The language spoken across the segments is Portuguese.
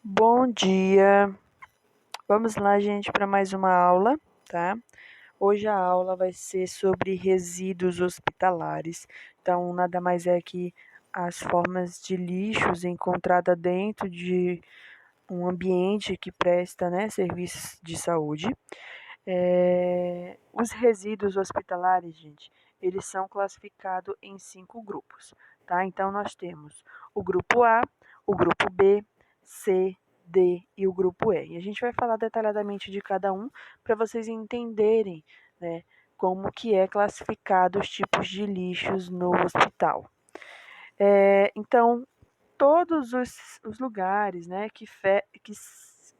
Bom dia! Vamos lá, gente, para mais uma aula, tá? Hoje a aula vai ser sobre resíduos hospitalares. Então, nada mais é que as formas de lixos encontrada dentro de um ambiente que presta, né, serviços de saúde. Os resíduos hospitalares, gente, eles são classificados em 5 grupos, tá? Então, nós temos o grupo A, o grupo B, C, D e o grupo E. E a gente vai falar detalhadamente de cada um para vocês entenderem, né, como que é classificado os tipos de lixos no hospital. Então, todos os lugares, né,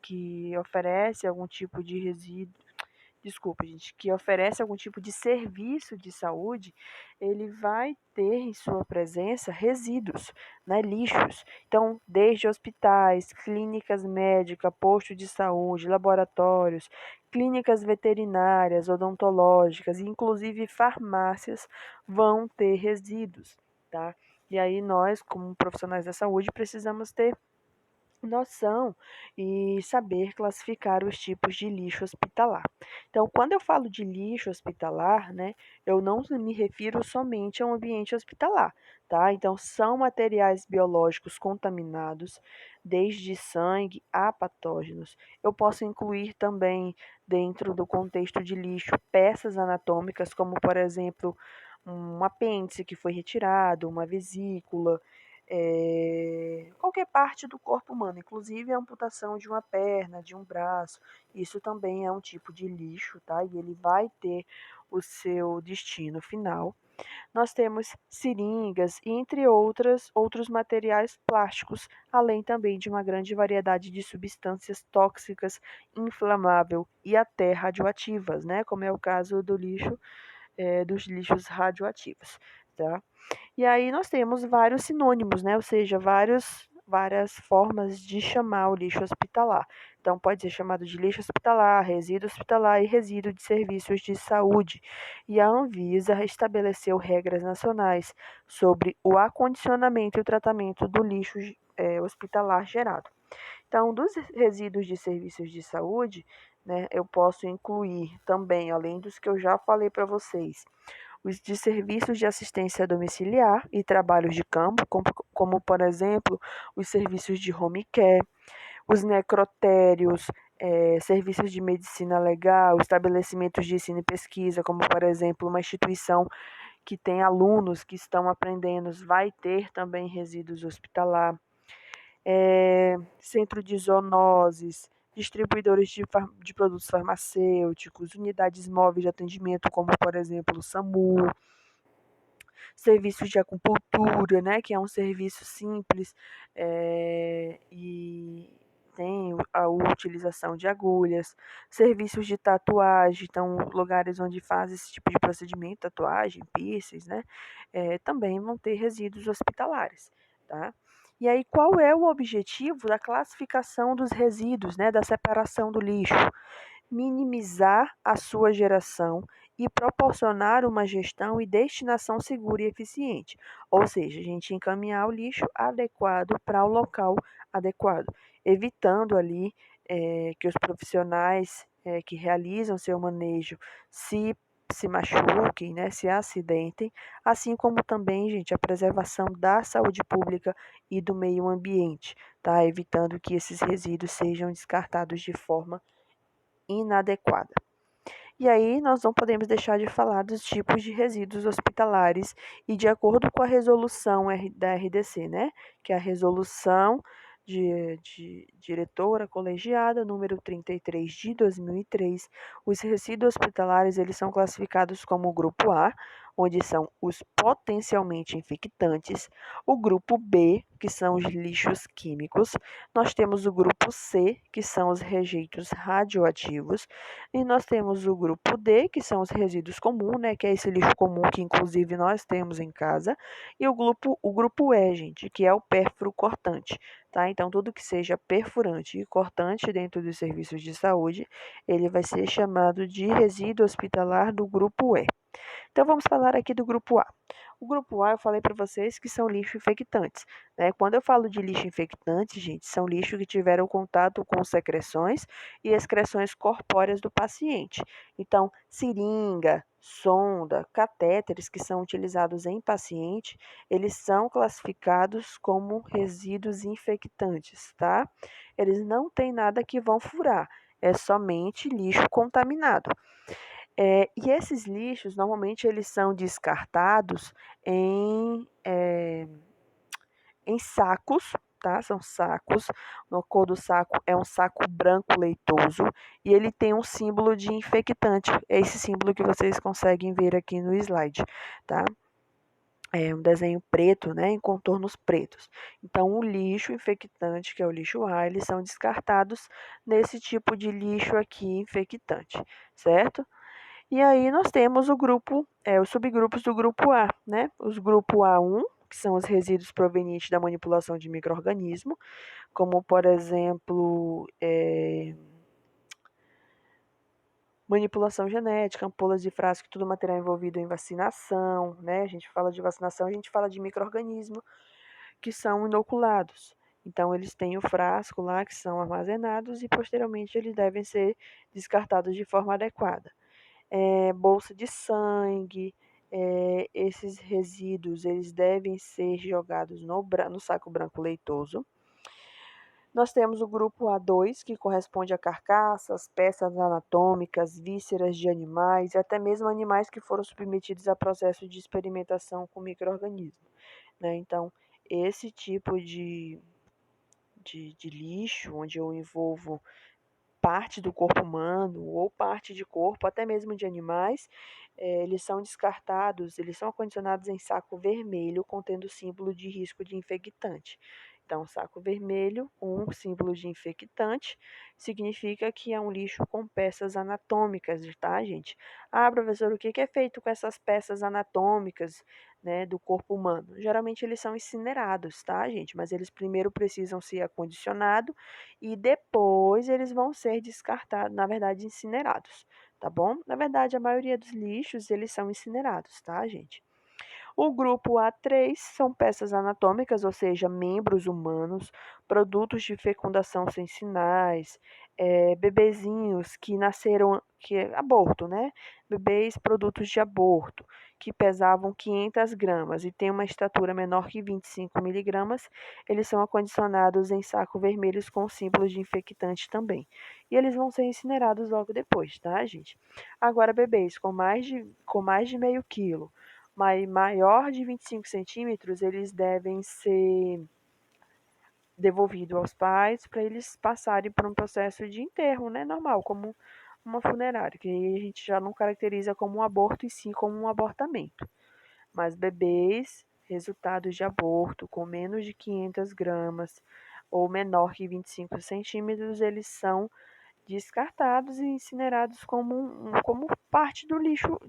que oferece algum tipo de resíduo, desculpa, gente, que oferece algum tipo de serviço de saúde, ele vai ter em sua presença resíduos, né, lixos. Então, desde hospitais, clínicas médicas, postos de saúde, laboratórios, clínicas veterinárias, odontológicas, inclusive farmácias vão ter resíduos, tá? E aí nós, como profissionais da saúde, precisamos ter noção e saber classificar os tipos de lixo hospitalar. Então, quando eu falo de lixo hospitalar, né, eu não me refiro somente a um ambiente hospitalar, tá? Então, são materiais biológicos contaminados, desde sangue a patógenos. Eu posso incluir também, dentro do contexto de lixo, peças anatômicas, como, por exemplo, um apêndice que foi retirado, uma vesícula, qualquer parte do corpo humano, inclusive a amputação de uma perna, de um braço, isso também é um tipo de lixo, tá? E ele vai ter o seu destino final. Nós temos seringas e entre outros materiais plásticos, além também de uma grande variedade de substâncias tóxicas, inflamáveis e até radioativas, né? Como é o caso do lixo, dos lixos radioativos, tá? E aí nós temos vários sinônimos, né? Ou seja, várias formas de chamar o lixo hospitalar. Então, pode ser chamado de lixo hospitalar, resíduo hospitalar e resíduo de serviços de saúde. E a Anvisa estabeleceu regras nacionais sobre o acondicionamento e o tratamento do lixo hospitalar gerado. Então, dos resíduos de serviços de saúde, né, eu posso incluir também, além dos que eu já falei para vocês, os de serviços de assistência domiciliar e trabalhos de campo, como por exemplo, os serviços de home care, os necrotérios, serviços de medicina legal, estabelecimentos de ensino e pesquisa, como por exemplo, uma instituição que tem alunos que estão aprendendo, vai ter também resíduos hospitalar, centro de zoonoses, distribuidores de produtos farmacêuticos, unidades móveis de atendimento, como por exemplo o SAMU, serviços de acupuntura, né, que é um serviço simples e tem a utilização de agulhas, serviços de tatuagem, então lugares onde faz esse tipo de procedimento, tatuagem, piercings, né, também vão ter resíduos hospitalares, tá? E aí, qual é o objetivo da classificação dos resíduos, né, da separação do lixo? Minimizar a sua geração e proporcionar uma gestão e destinação segura e eficiente. Ou seja, a gente encaminhar o lixo adequado para o local adequado, evitando ali que os profissionais que realizam seu manejo se machuquem, né, se acidentem, assim como também, gente, a preservação da saúde pública e do meio ambiente, tá? Evitando que esses resíduos sejam descartados de forma inadequada. E aí nós não podemos deixar de falar dos tipos de resíduos hospitalares e de acordo com a resolução da RDC, né, que é a resolução de diretora colegiada número 33 de 2003, os resíduos hospitalares eles são classificados como o grupo A, onde são os potencialmente infectantes, o grupo B, que são os lixos químicos, nós temos o grupo C, que são os rejeitos radioativos, e nós temos o grupo D, que são os resíduos comuns, né, que é esse lixo comum que inclusive nós temos em casa, e o grupo E, gente, que é o pérfuro cortante, tá? Então tudo que seja perfurante e cortante dentro dos serviços de saúde, ele vai ser chamado de resíduo hospitalar do grupo E. Então vamos falar aqui do grupo A. O grupo A eu falei para vocês que são lixo infectantes, né? Quando eu falo de lixo infectante, gente, são lixo que tiveram contato com secreções e excreções corpóreas do paciente. Então, seringa, sonda, catéteres que são utilizados em paciente, eles são classificados como resíduos infectantes, tá? Eles não têm nada que vão furar, é somente lixo contaminado. E esses lixos, normalmente, eles são descartados em sacos, tá? São sacos. A cor do saco é um saco branco leitoso e ele tem um símbolo de infectante. É esse símbolo que vocês conseguem ver aqui no slide, tá? É um desenho preto, né, em contornos pretos. Então, o lixo infectante, que é o lixo A, eles são descartados nesse tipo de lixo aqui infectante, certo? E aí nós temos os subgrupos do grupo A, né? Os grupo A1, que são os resíduos provenientes da manipulação de micro-organismo, como por exemplo, manipulação genética, ampolas de frasco, tudo material envolvido em vacinação, né? A gente fala de vacinação, a gente fala de micro-organismo que são inoculados. Então, eles têm o frasco lá que são armazenados e posteriormente eles devem ser descartados de forma adequada. Bolsa de sangue, esses resíduos eles devem ser jogados no saco branco leitoso. Nós temos o grupo A2, que corresponde a carcaças, peças anatômicas, vísceras de animais e até mesmo animais que foram submetidos a processo de experimentação com micro-organismos, né? Então, esse tipo de lixo, onde eu envolvo parte do corpo humano ou parte de corpo, até mesmo de animais, eles são descartados, eles são acondicionados em saco vermelho contendo símbolo de risco de infectante. Então, saco vermelho com um símbolo de infectante significa que é um lixo com peças anatômicas, tá, gente? Ah, professor, o que é feito com essas peças anatômicas, né, do corpo humano? Geralmente eles são incinerados, tá, gente? Mas eles primeiro precisam ser acondicionados e depois eles vão ser descartados, na verdade, incinerados, tá bom? Na verdade, a maioria dos lixos, eles são incinerados, tá, gente? O grupo A3 são peças anatômicas, ou seja, membros humanos, produtos de fecundação sem sinais, bebezinhos que nasceram, que é aborto, né? Bebês produtos de aborto, que pesavam 500 gramas e têm uma estatura menor que 25 miligramas, eles são acondicionados em saco vermelhos com símbolos de infectante também. E eles vão ser incinerados logo depois, tá, gente? Agora, bebês com mais de meio quilo, maior de 25 centímetros, eles devem ser devolvidos aos pais para eles passarem por um processo de enterro, né, normal, como uma funerária, que a gente já não caracteriza como um aborto e sim como um abortamento. Mas bebês, resultados de aborto com menos de 500 gramas ou menor que 25 centímetros, eles são descartados e incinerados como parte do lixo,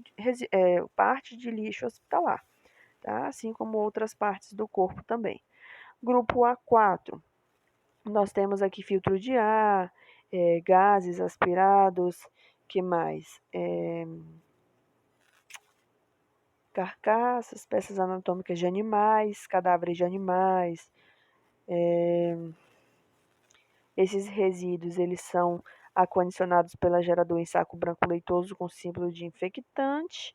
parte de lixo hospitalar, tá? Assim como outras partes do corpo também. Grupo A4, nós temos aqui filtro de ar, gases aspirados, que mais? Carcaças, peças anatômicas de animais, cadáveres de animais. Esses resíduos, eles são acondicionados pela geradora em saco branco leitoso com símbolo de infectante.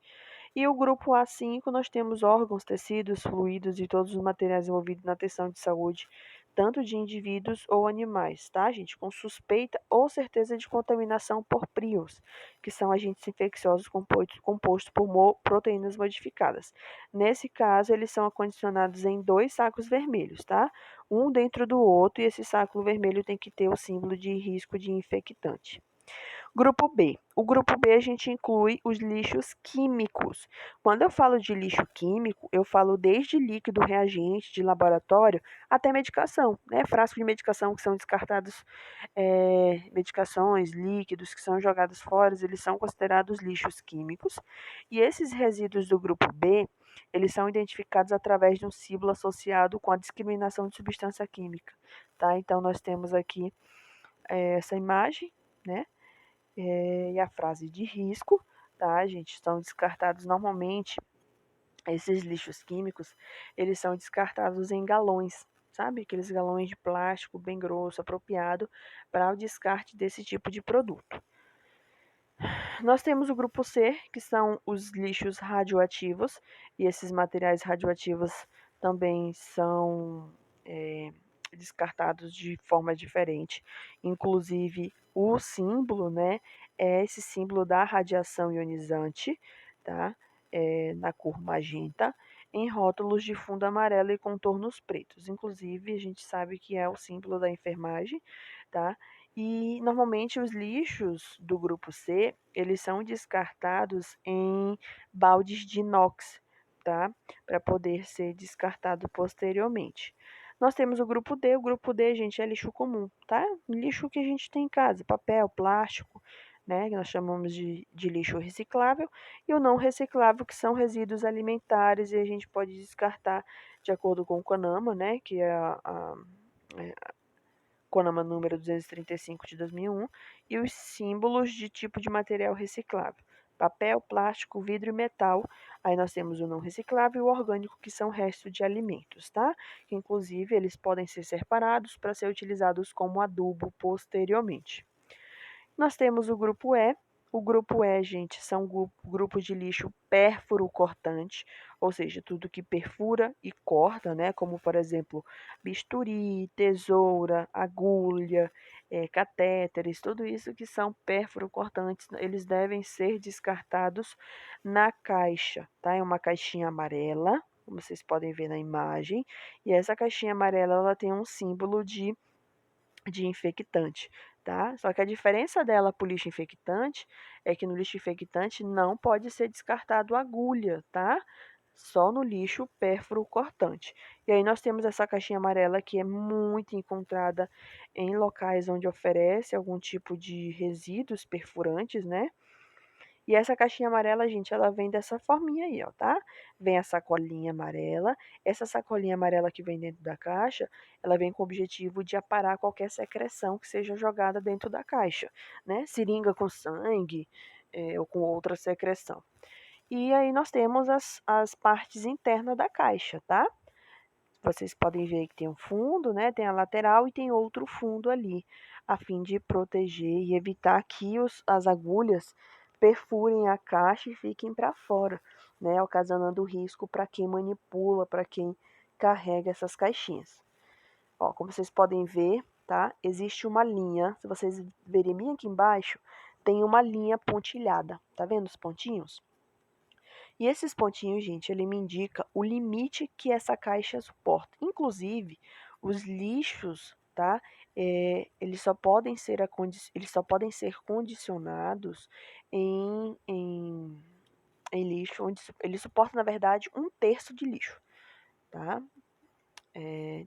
E o grupo A5, nós temos órgãos, tecidos, fluidos e todos os materiais envolvidos na atenção de saúde, tanto de indivíduos ou animais, tá, gente? Com suspeita ou certeza de contaminação por prions, que são agentes infecciosos compostos por proteínas modificadas. Nesse caso, eles são acondicionados em 2 sacos vermelhos, tá? Um dentro do outro, e esse saco vermelho tem que ter o símbolo de risco de infectante. Grupo B. O grupo B a gente inclui os lixos químicos. Quando eu falo de lixo químico, eu falo desde líquido, reagente de laboratório até medicação, né? Frascos de medicação que são descartados, medicações, líquidos que são jogados fora, eles são considerados lixos químicos. E esses resíduos do grupo B, eles são identificados através de um símbolo associado com a discriminação de substância química, tá? Então nós temos aqui essa imagem, né? E a frase de risco, tá, gente? São descartados normalmente Esses lixos químicos, eles são descartados em galões, sabe? Aqueles galões de plástico bem grosso, apropriado para o descarte desse tipo de produto. Nós temos o grupo C, que são os lixos radioativos, e esses materiais radioativos também são descartados de forma diferente. Inclusive, o símbolo, né, é esse símbolo da radiação ionizante, tá? Na cor magenta, em rótulos de fundo amarelo e contornos pretos. Inclusive, a gente sabe que é o símbolo da enfermagem, tá? E normalmente os lixos do grupo C, eles são descartados em baldes de inox, tá? Para poder ser descartado posteriormente. Nós temos o grupo D, gente, é lixo comum, tá? Lixo que a gente tem em casa, papel, plástico, né? Que nós chamamos de lixo reciclável, e o não reciclável, que são resíduos alimentares, e a gente pode descartar de acordo com o CONAMA, né? Que é CONAMA número 235 de 2001, e os símbolos de tipo de material reciclável: papel, plástico, vidro e metal. Aí nós temos o não reciclável e o orgânico, que são restos de alimentos, tá? Que inclusive eles podem ser separados para ser utilizados como adubo posteriormente. Nós temos o grupo E. O grupo E, gente, são grupos de lixo pérfuro cortante, ou seja, tudo que perfura e corta, né? Como, por exemplo, bisturi, tesoura, agulha, catéteres, tudo isso que são pérfuro cortantes, eles devem ser descartados na caixa, tá? É uma caixinha amarela, como vocês podem ver na imagem, e essa caixinha amarela, ela tem um símbolo de infectante, tá? Só que a diferença dela para o lixo infectante é que no lixo infectante não pode ser descartado agulha, tá? Só no lixo pérfuro cortante. E aí nós temos essa caixinha amarela que é muito encontrada em locais onde oferece algum tipo de resíduos perfurantes, né? E essa caixinha amarela, gente, ela vem dessa forminha aí, ó, tá? Vem a sacolinha amarela. Essa sacolinha amarela que vem dentro da caixa, ela vem com o objetivo de aparar qualquer secreção que seja jogada dentro da caixa, né? Seringa com sangue, ou com outra secreção. E aí nós temos as partes internas da caixa, tá? Vocês podem ver que tem um fundo, né? Tem a lateral e tem outro fundo ali, a fim de proteger e evitar que as agulhas perfurem a caixa e fiquem para fora, né? Ocasionando risco para quem manipula, para quem carrega essas caixinhas. Ó, como vocês podem ver, tá? Existe uma linha, se vocês verem bem aqui embaixo, tem uma linha pontilhada. Tá vendo os pontinhos? E esses pontinhos, gente, ele me indica o limite que essa caixa suporta. Inclusive, os lixos, tá? Eles só podem ser condicionados em lixo, onde ele suporta, na verdade, 1/3 de lixo, tá?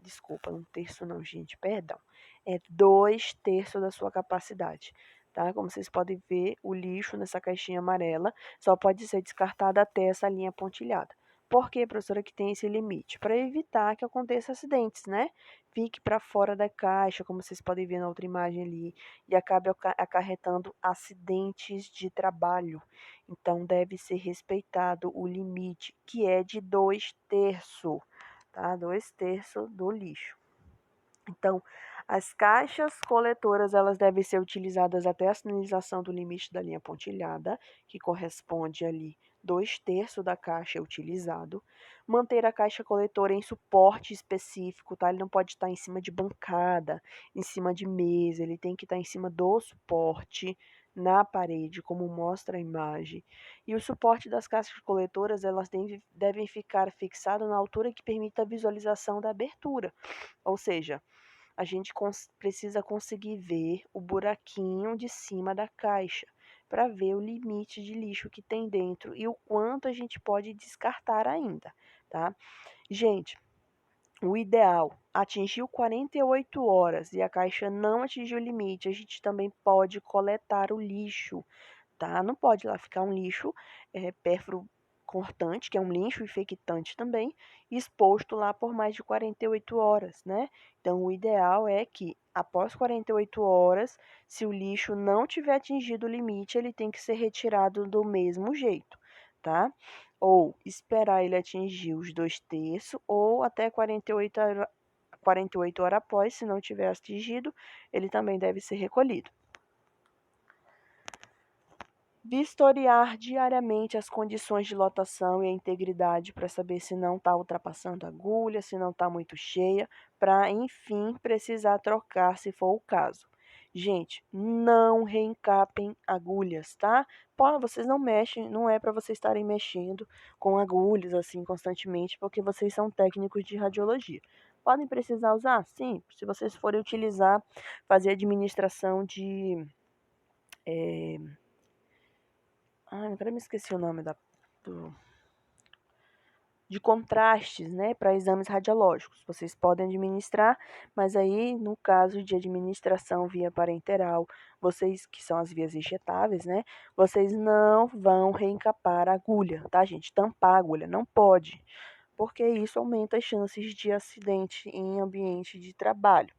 Desculpa, 1/3 não, gente, perdão. É 2/3 da sua capacidade, tá? Como vocês podem ver, o lixo nessa caixinha amarela só pode ser descartado até essa linha pontilhada. Por que, professora, que tem esse limite? Para evitar que aconteça acidentes, né? Fique para fora da caixa, como vocês podem ver na outra imagem ali, e acabe acarretando acidentes de trabalho. Então, deve ser respeitado o limite, que é de 2/3, tá? 2/3 do lixo. Então, as caixas coletoras, elas devem ser utilizadas até a sinalização do limite da linha pontilhada, que corresponde ali 2/3 da caixa utilizado. Manter a caixa coletora em suporte específico, tá? Ele não pode estar em cima de bancada, em cima de mesa, ele tem que estar em cima do suporte, na parede, como mostra a imagem. E o suporte das caixas coletoras, elas devem ficar fixadas na altura que permita a visualização da abertura. Ou seja, a gente precisa conseguir ver o buraquinho de cima da caixa para ver o limite de lixo que tem dentro e o quanto a gente pode descartar ainda, tá? Gente, o ideal, atingiu 48 horas e a caixa não atingiu o limite, a gente também pode coletar o lixo, tá? Não pode lá ficar um lixo pérfuro cortante, que é um lixo infectante também, exposto lá por mais de 48 horas, né? Então, o ideal é que após 48 horas, se o lixo não tiver atingido o limite, ele tem que ser retirado do mesmo jeito, tá? ou esperar ele atingir os 2/3 ou até 48 horas após, se não tiver atingido, ele também deve ser recolhido. Vistoriar diariamente as condições de lotação e a integridade para saber se não está ultrapassando a agulha, se não está muito cheia, para, enfim, precisar trocar se for o caso. Gente, não reencapem agulhas, tá? Pô, vocês não mexem, não é para vocês estarem mexendo com agulhas assim constantemente, porque vocês são técnicos de radiologia. Podem precisar usar? Sim, se vocês forem utilizar, fazer administração de agora me esqueci o nome de contrastes, né, para exames radiológicos. Vocês podem administrar, mas aí, no caso de administração via parenteral, vocês, que são as vias injetáveis, né, vocês não vão reencapar a agulha, tá, gente? Tampar a agulha, não pode, porque isso aumenta as chances de acidente em ambiente de trabalho.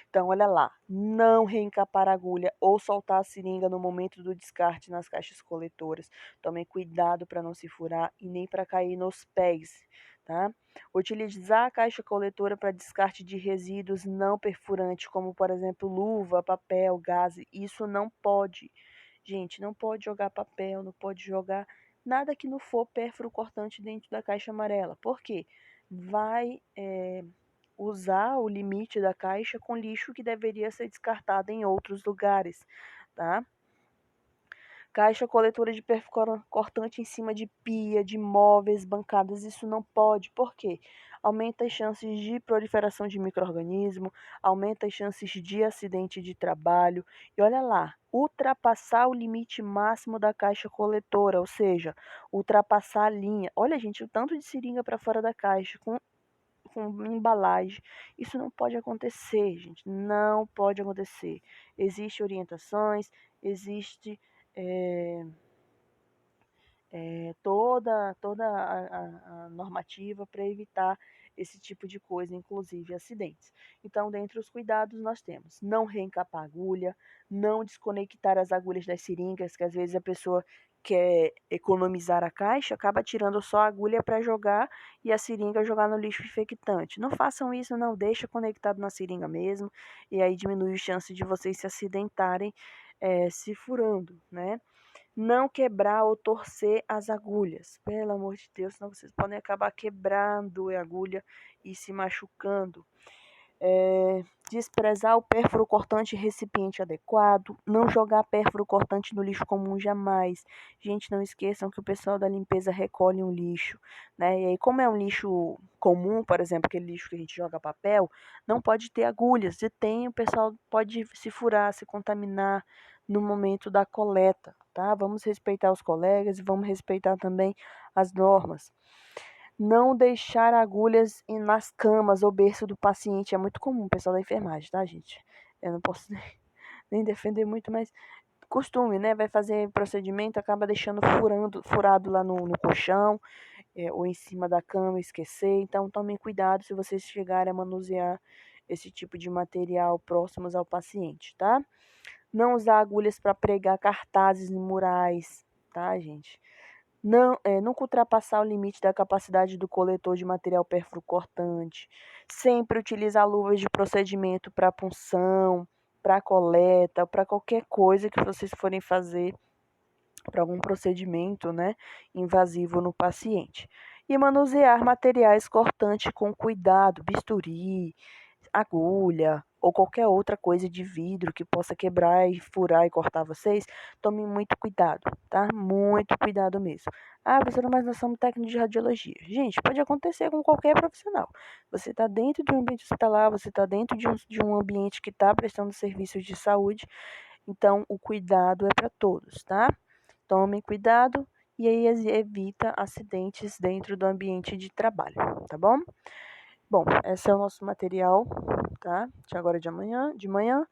Então, olha lá, não reencapar a agulha ou soltar a seringa no momento do descarte nas caixas coletoras. Tomem cuidado para não se furar e nem para cair nos pés, tá? Utilizar a caixa coletora para descarte de resíduos não perfurantes, como, por exemplo, luva, papel, gás, isso não pode. Gente, não pode jogar papel, não pode jogar nada que não for pérfuro cortante dentro da caixa amarela. Por quê? Vai usar o limite da caixa com lixo que deveria ser descartado em outros lugares, tá? Caixa coletora de pérfuro cortante em cima de pia, de móveis, bancadas, isso não pode. Por quê? Aumenta as chances de proliferação de micro-organismo, aumenta as chances de acidente de trabalho. E olha lá, ultrapassar o limite máximo da caixa coletora, ou seja, ultrapassar a linha. Olha, gente, o tanto de seringa para fora da caixa, com embalagem. Isso não pode acontecer, gente. Não pode acontecer. Existem orientações, existe toda a normativa para evitar esse tipo de coisa, inclusive acidentes. Então, dentre os cuidados, nós temos não reencapar a agulha, não desconectar as agulhas das seringas, que às vezes a pessoa quer economizar a caixa, acaba tirando só a agulha para jogar e a seringa jogar no lixo infectante. Não façam isso, não, deixa conectado na seringa mesmo, e aí diminui a chance de vocês se acidentarem se furando, né? Não quebrar ou torcer as agulhas, pelo amor de Deus, senão vocês podem acabar quebrando a agulha e se machucando. Desprezar o pérfuro cortante em recipiente adequado, não jogar pérfuro cortante no lixo comum jamais. Gente, não esqueçam que o pessoal da limpeza recolhe um lixo, né? E aí, como é um lixo comum, por exemplo, aquele lixo que a gente joga papel, não pode ter agulhas. Se tem, o pessoal pode se furar, se contaminar no momento da coleta, tá? Vamos respeitar os colegas e vamos respeitar também as normas. Não deixar agulhas nas camas ou berço do paciente. É muito comum, pessoal da enfermagem, tá, gente? Eu não posso nem defender muito, mas costume, né? Vai fazer procedimento, acaba deixando furado lá no colchão ou em cima da cama, esquecer. Então, tomem cuidado se vocês chegarem a manusear esse tipo de material próximos ao paciente, tá? Não usar agulhas para pregar cartazes em murais, tá, gente? Nunca ultrapassar o limite da capacidade do coletor de material pérfuro cortante. Sempre utilizar luvas de procedimento para punção, para coleta, para qualquer coisa que vocês forem fazer, para algum procedimento, né, invasivo no paciente. E manusear materiais cortantes com cuidado, bisturi, agulha ou qualquer outra coisa de vidro que possa quebrar e furar e cortar vocês, tomem muito cuidado, tá? Muito cuidado mesmo. Ah, professora, mas nós somos técnicos de radiologia. Gente, pode acontecer com qualquer profissional. Você está dentro de um ambiente hospitalar, você está dentro de um ambiente que está prestando serviços de saúde, então o cuidado é para todos, tá? Tomem cuidado e aí evita acidentes dentro do ambiente de trabalho, tá bom? Bom, esse é o nosso material, tá? De agora de amanhã, de manhã.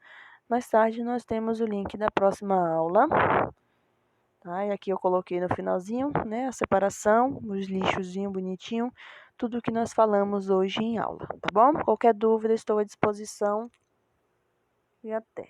Mais tarde nós temos o link da próxima aula, tá? E aqui eu coloquei no finalzinho, né, a separação, os lixozinho bonitinho, tudo que nós falamos hoje em aula, tá bom? Qualquer dúvida estou à disposição e até.